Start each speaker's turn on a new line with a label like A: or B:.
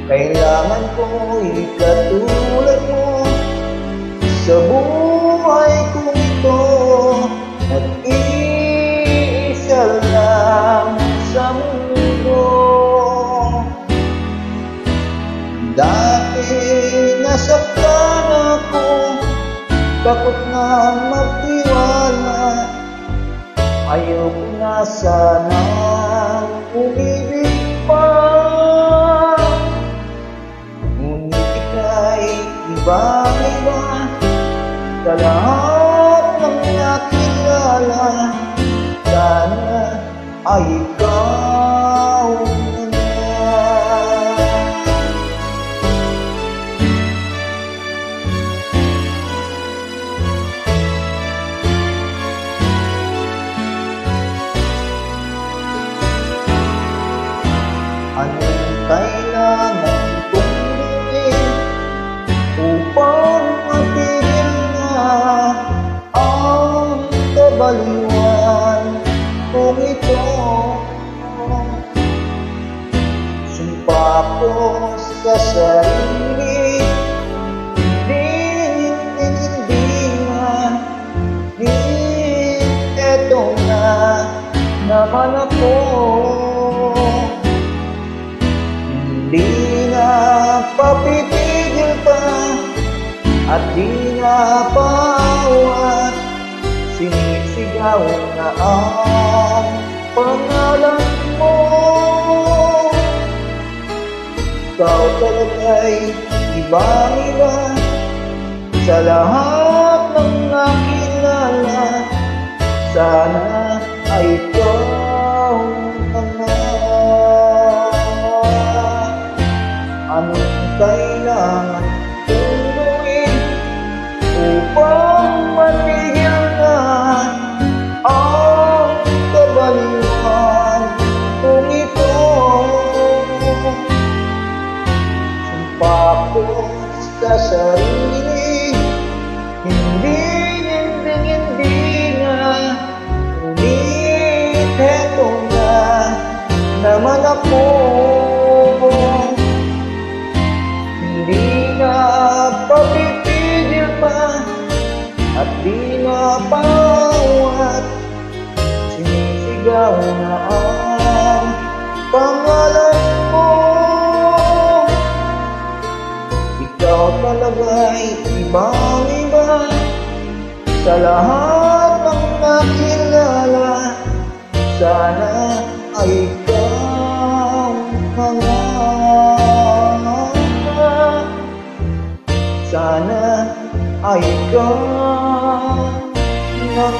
A: Kailangan ko'y katulad mo sa buhay kong ito. Nag-iisa lang sa mundo. Dati nasaktan ako, takot na magtiwala. Ayoko na sanang umibig pa, ngunit ika'y ibang-iba sa lahat ng nakilala. Sana ay ikaw na. Anong kailangan kong gawin upang matigil na ang kabaliwan kong ito? Sumpa ko sa sarili, hindi eto na naman ako. Di na papitigil pa at di na paawat, sinisigaw na ang pangalan mo. Ikaw talaga'y ibang-iba sa lahat ng nakilala. Sana ay ikaw na. Anong kailangan kong gawin upang matigil na ang kabaliwan kong ito? Sumpa ko sa sarili, hindi na, ngunit eto na naman ako. Di na papitigil pa at di na paawat, sinisigaw na ang pangalan mo. Ikaw talaga'y ibang-iba sa lahat ng nakilala. Sana ay ikaw na. Sana ay ikaw na.